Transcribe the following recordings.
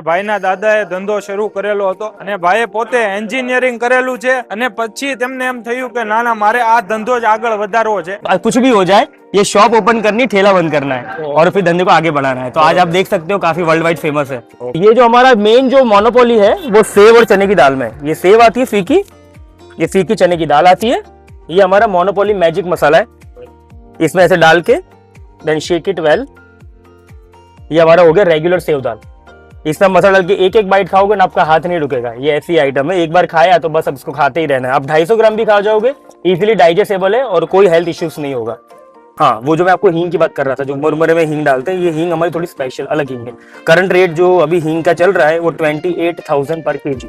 ભાઈના દાદાએ ધંધો શરૂ કરેલો હતો અને ભાઈએ પોતે એન્જિનિયરિંગ કરેલું છે અને પછી તેમને એમ થયું કે ના ના મારે આ ધંધો જ આગળ વધારવો છે। कुछ भी हो जाए ये शॉप ओपन करनी, ठेला बंद करना है और फिर धंधे को आगे बढ़ाना है। तो आज आप देख सकते हो काफी वर्ल्ड वाइड फेमस है। ये जो हमारा मेन जो मोनोपोली है वो सेव और चने की दाल में। ये सेव आती है फीकी, ये फीकी चने की दाल आती है। ये हमारा मोनोपोली मैजिक मसाला है, इसमें ऐसे डाल के देन शेक इट वेल। ये हमारा हो गया रेगुलर सेव दाल। इसमें मसाला डाल के एक एक बाइट खाओगे ना आपका हाथ नहीं रुकेगा। ये ऐसी आइटम है, एक बार खाया तो बस अब इसको खाते ही रहना है। आप 250 ग्राम भी खा जाओगे, इजीली डाइजेस्टेबल है और कोई हेल्थ इश्यूज नहीं होगा। हाँ, वो जो मैं आपको हींग की बात कर रहा था, जो मुरमुरे में हींग डालते हैं, ये हींग हमारी थोड़ी स्पेशल अलग हींग है। करंट रेट जो अभी हींग का चल रहा है वो 28,000 पर केजी।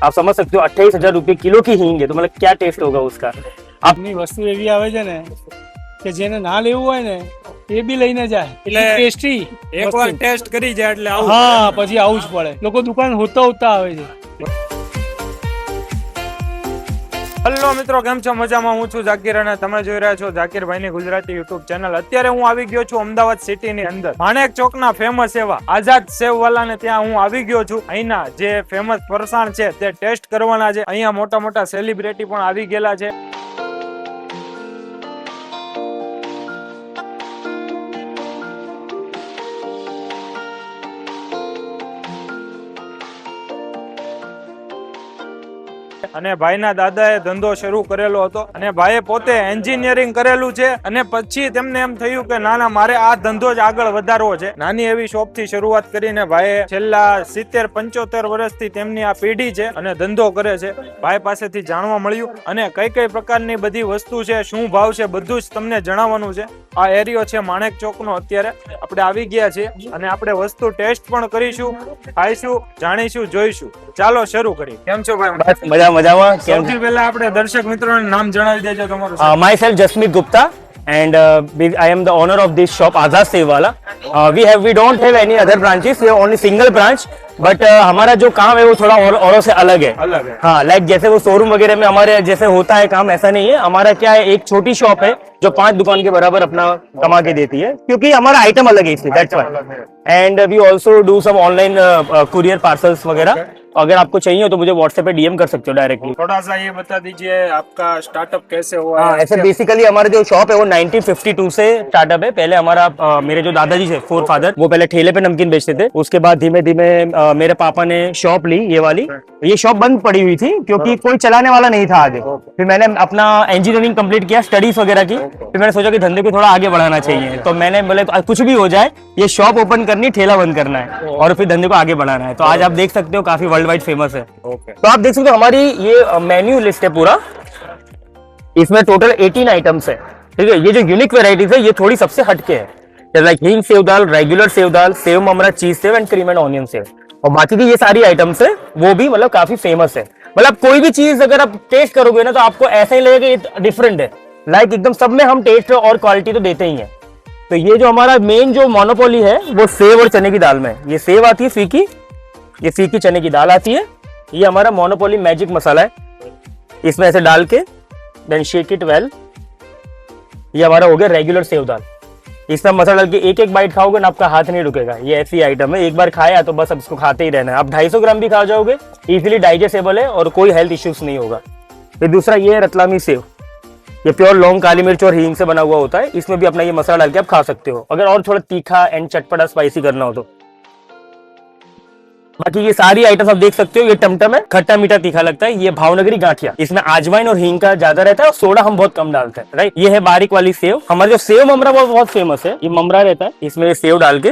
आप समझ सकते हो 28,000 रुपए किलो की हींग है, तो मतलब क्या टेस्ट होगा उसका। આપની વસ્તુ એવી આવે છે ને કે જેને ના લેવું હોય ને એ બી લઈને જાય, એટલે ટેસ્ટી એકવાર ટેસ્ટ કરી જાય એટલે આવું। હા, પછી આવું જ પડે। લોકો દુકાન હોતા હોતા આવે છે। હેલો મિત્રો, કેમ છો? મજામાં? હું છું જાકીર અને તમે જોઈ રહ્યા છો જાકીરભાઈની ગુજરાતી યુટ્યુબ ચેનલ। અત્યારે હું આવી ગયો છું અમદાવાદ સિટીની અંદર માણેક ચોકના ફેમસ એવા આઝાદ સેવ વાલાને ત્યાં હું આવી ગયો છું। અહીંના જે ફેમસ ફરસાણ છે તે ટેસ્ટ કરવાના છે। અહીંયા મોટા મોટા સેલિબ્રિટી પણ આવી ગયેલા છે। અને ભાઈના દાદાએ ધંધો શરૂ કરેલો હતો અને ભાઈએ પોતે એન્જિનિયરિંગ કરેલું છે અને પછી તેમને એમ થયું કે ના ના મારે આ ધંધો જ આગળ વધારવો છે। નાની એવી શોપ થી શરૂઆત કરીને ભાઈએ છેલ્લા 70-75 વર્ષથી તેમની આ પેઢી છે અને ધંધો કરે છે। ભાઈ પાસેથી જાણવા મળ્યું અને કઈ કઈ પ્રકારની બધી વસ્તુ છે, શું ભાવ છે, બધું જ તમને જણાવવાનું છે। આ એરિયો છે માણેક ચોકનો। અત્યારે આપણે આવી ગયા છીએ અને આપણે વસ્તુ ટેસ્ટ પણ કરીશું, ખાઈશું, જાણીશું, જોઈશું। ચાલો શરૂ કરીએ। કેમ છો ભાઈ? बस मजा मजामा। સૌથી પહેલા આપણે દર્શક મિત્રોને નામ જણાવી દેજો તમારું। My self Jasmeet Gupta and I am the owner of this shop Azad Sev Wala। we don't have any other branches, we have only single branch, but हमारा जो काम है वो थोड़ा औरों से अलग है। हाँ, लाइक जैसे वो शोरूम वगैरह में हमारे जैसे होता है काम, ऐसा नहीं है। हमारा क्या है, एक छोटी शॉप है जो 5 दुकान के बराबर अपना कमा के देती है, क्योंकि हमारा आइटम अलग है इसलिए, that's why. And we also do some online courier parcels वगैरह। अगर आपको चाहिए हो तो मुझे व्हाट्सएप पे डीएम कर सकते हो डायरेक्टली। थोड़ा सा ये बता दीजिए आपका स्टार्टअप कैसे हुआ? हाँ, ऐसे बेसिकली हमारा जो शॉप है वो 1952 से स्टार्टअप है। पहले हमारा मेरे जो दादाजी थे, फोर फादर, वो पहले ठेले पे नमकीन बेचते थे। उसके बाद धीमे धीमे मेरे पापा ने शॉप ली, ये वाली। ये शॉप बंद पड़ी हुई थी क्योंकि कोई चलाने वाला नहीं था आगे। फिर मैंने अपना इंजीनियरिंग कंप्लीट किया, स्टडीज वगैरह की। फिर मैंने सोचा कि धंधे को थोड़ा आगे बढ़ाना चाहिए, तो मैंने बोले कुछ भी हो जाए ये शॉप ओपन करनी, ठेला बंद करना है और फिर धंधे को आगे बढ़ाना है। तो आज आप देख सकते हो काफी वर्ल्ड वाइड फेमस है। तो आप देख सकते हो हमारी ये मेन्यू लिस्ट है पूरा, इसमें टोटल 18 आइटम्स है। ठीक है, ये जो यूनिक वेराइटीज है ये थोड़ी सबसे हटके है, लाइक हींग सेव दाल, रेगुलर सेव दाल, सेव ममरा, चीज save and cream and onion save. और बाकी की ये सारी आइटम्स है वो भी मतलब काफी फेमस है। मतलब कोई भी चीज अगर आप टेस्ट करोगे ना तो आपको ऐसा ही लगेगा ये डिफरेंट है। लाइक एकदम सब में हम टेस्ट और क्वालिटी तो देते ही हैं। तो ये जो हमारा मेन जो मोनोपोली है वो सेव और चने की दाल में। ये सेव आती है फीकी, ये फीकी चने की दाल आती है। ये हमारा मोनोपोली मैजिक मसाला है, इसमें ऐसे डाल के देन शेक इट वेल। ये हमारा हो गया रेगुलर सेव दाल। इसमें मसाला डाल के एक एक बाइट खाओगे ना आपका हाथ नहीं रुकेगा। ये ऐसी आइटम है, एक बार खाया तो बस अब इसको खाते ही रहना है। आप 250 ग्राम भी खा जाओगे, इजीली डाइजेस्टेबल है और कोई हेल्थ इश्यूज नहीं होगा। फिर दूसरा ये है रतलामी सेव। ये प्योर लौंग, काली मिर्च और हींग से बना हुआ होता है। इसमें भी अपना ये मसाला डाल के आप खा सकते हो अगर और थोड़ा तीखा एंड चटपटा स्पाइसी करना हो तो। बाकी ये सारी आइटम्स आप देख सकते हो। ये टमटम है, खट्टा मीठा तीखा लगता है। ये भावनगरी गांठिया, इसमें आजवाइन और हींग का ज्यादा रहता है और सोडा हम बहुत कम डालते हैं, राइट। ये है बारीक वाली सेव। हमारा जो सेव ममरा वो बहुत फेमस है। ये ममरा रहता है, इसमें सेव डाल के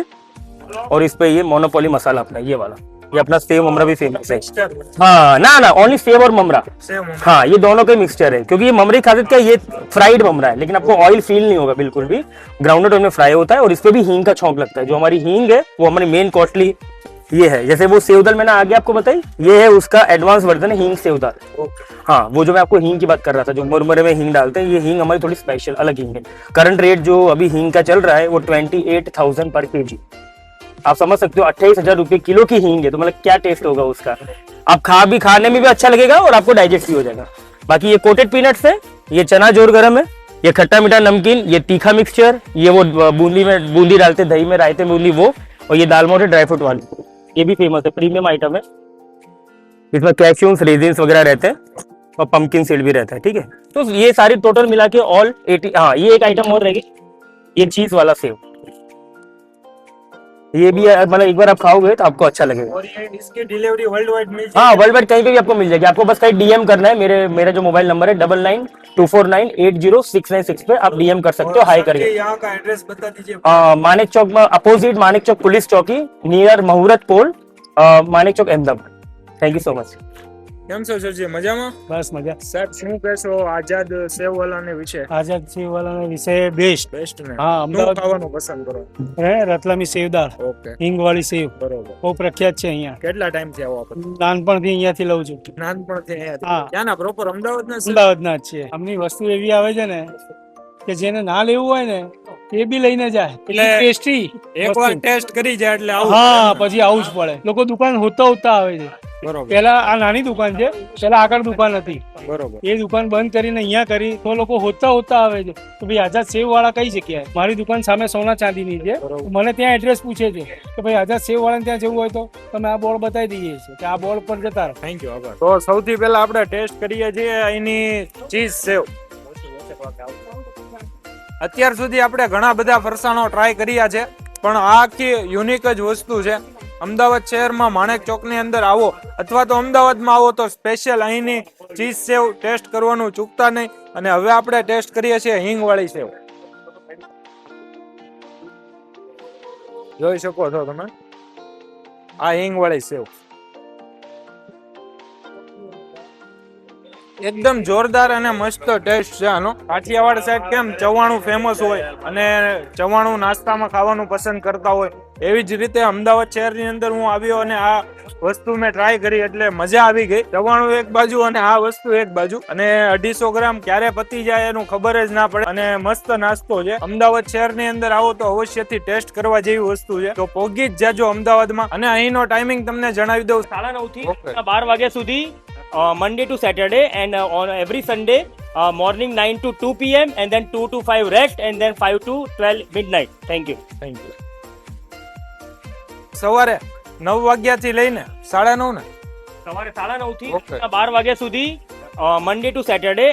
और इस पे ये मोनोपोली मसाला अपना ये वाला, ये अपना सेव ममरा भी फेमस है। हाँ, ना ओनली सेव और ममरा। हाँ, ये दोनों का मिक्सचर है, क्योंकि ये ममरी खासियत क्या, ये फ्राइड ममरा है लेकिन आपको ऑयल फील नहीं होगा बिल्कुल भी। ग्राउंडेड ऑयल में फ्राई होता है और इस पे भी हींग का छौंक लगता है। जो हमारी हींग है वो हमारी मेन कॉस्टली ये है। जैसे वो सेव दाल मैंने आगे आपको बताई, ये है उसका एडवांस वर्जन है हींग सेव दाल। हाँ, वो जो मैं आपको हींग की बात कर रहा था, जो मुरमुरे में हींग डालते हैं, ये हींग हमारी थोड़ी स्पेशल अलग हींग है। करंट रेट जो अभी हींग का चल रहा है वो 28,000 पर केजी। आप समझ सकते हो 28,000 रुपए किलो की हींग है, तो मतलब क्या टेस्ट होगा उसका। आप खाने में भी अच्छा लगेगा और आपको डाइजेस्ट भी हो जाएगा। बाकी ये कोटेड पीनट्स है, ये चना जोर गरम है, ये खट्टा मीठा नमकीन, ये तीखा मिक्सचर, ये वो बूंदी डालते दही में, रायते बूंदी वो, और ये दाल मोठ ड्राई फ्रूट वाली। ये भी फेमस है, प्रीमियम आइटम है। इसमें कैश्यूज रेजिन्स वगैरह रहते हैं और पंपकिन सीड भी रहता है, ठीक है। तो ये सारी टोटल मिला के ऑल 80। हाँ, ये एक आइटम और रहेगी, ये चीज वाला सेव, ये भी मतलब एक बार आप खाओगे तो आपको अच्छा लगेगा। और ये इसकी डिलीवरी वर्ल्ड वाइड मिल हाँ, वर्ल्ड वाइड कहीं पे भी आपको मिल जाएगी। आपको बस कहीं डीएम करना है, मेरा जो मोबाइल नंबर है 9924980696 पे आप डीएम कर सकते हो, हाई करके। यहाँ का एड्रेस बता दीजिए। मानिक चौक में अपोजिट मानिक चौक पुलिस चौकी, near Muhurat Pol, Manik Chowk Ahmedabad. Thank you so much. કેમ છો સરજી, મજામાં? બસ મજા. સાહેબ શું કહેશો આઝાદ સેવ વાલાને વિશે? આઝાદ સેવ વાળાના વિશે બેસ્ટ. બેસ્ટ ને હા, શું અમદાવાદ ખાવાનું પસંદ કરો? રતલામી સેવદાળ, ઓકે, હિંગ વાળી સેવ બરોબર. બહુ પ્રખ્યાત છે અહીંયા. કેટલા ટાઈમ થી આવો આપણે? નાનપણથી અહીંયાથી લઉં છું. નાનપણથી અહીંયા? હા. ક્યાંના પ્રોપર અમદાવાદના છે? અમદાવાદના જ છે. આમની વસ્તુ એવી આવે છે ને કે જેને ના લેવું હોય ને એ બી લઈને જાય. એટલે ટેસ્ટી એકવાર ટેસ્ટ કરી જાય એટલે આવું. હા, પછી આવું જ પડે. લોકો દુકાન હોતા આવે છે. બરોબર, પેલા આ નાની દુકાન છે, પેલા આગળ દુકાન હતી, બરોબર. એ દુકાન બંધ કરીને અહીંયા કરી તો લોકો હોતા આવે છે તો ભાઈ આઝાદ સેવ વાળા કઈ જગ્યાએ? મારી દુકાન સામે સોના ચાંદીની છે. બરોબર. મને ત્યાં એડ્રેસ પૂછે છે કે ભાઈ આઝાદ સેવ વાળાને ત્યાં જવું હોય તો તમે આ બોર્ડ બતાવી દઈએ છીએ કે આ બોર્ડ પર જતા રહો. થેન્ક યુ, આભાર. તો સૌથી પહેલા આપણે ટેસ્ટ કરીએ છીએ અહીંની ચીઝ સેવ. અત્યાર સુધી આપણે ઘણા બધા ફરસાણો ટ્રાય કર્યા છે, પણ આ આખી યુનિક જ વસ્તુ છે. અમદાવાદ શહેરમાં માણેક ચોકની અંદર આવો અથવા તો અમદાવાદમાં આવો તો સ્પેશિયલ અહીંની ચીઝ સેવ ટેસ્ટ કરવાનું ચૂકતા નહીં. અને હવે આપણે ટેસ્ટ કરીએ છીએ હિંગ વાળી સેવ. જોઈ શકો છો તમે આ હિંગ વાળી સેવ એકદમ જોરદાર અને મસ્ત ટેસ્ટ છે આનો. કાઠિયાવાડ સાઈડ કેમ ચવાણું ફેમસ હોય અને ચવાણું નાસ્તામાં ખાવાનું પસંદ કરતા હોય, એવી જ રીતે અમદાવાદ શહેરની અંદર હું આવ્યો અને આ વસ્તુ મેં ટ્રાય કરી એટલે મજા આવી ગઈ. ચવાણું એક બાજુ અને આ વસ્તુ એક બાજુ, અને 250 ગ્રામ ક્યારે પતી જાય એનું ખબર જ ના પડે. અને મસ્ત નાસ્તો છે. અમદાવાદ શહેરની અંદર આવો તો અવશ્યથી ટેસ્ટ કરવા જેવી વસ્તુ છે. તો પોગી જ જાજો અમદાવાદમાં. અને અહીંનો ટાઈમિંગ તમને જણાવી દઉં, 9:30 થી Okay. 12 વાગ્યા સુધી, Monday to Saturday, and on every Sunday, morning 9 to 2 p.m. and then 2 to 5 rest, and then 5 to 12 midnight. Thank you. Thank you. સવારે 9 વાગ્યાથી લઈને 9:30 ને સવારે 9:30 થી Okay. 12 વાગ્યા સુધી, Monday to Saturday.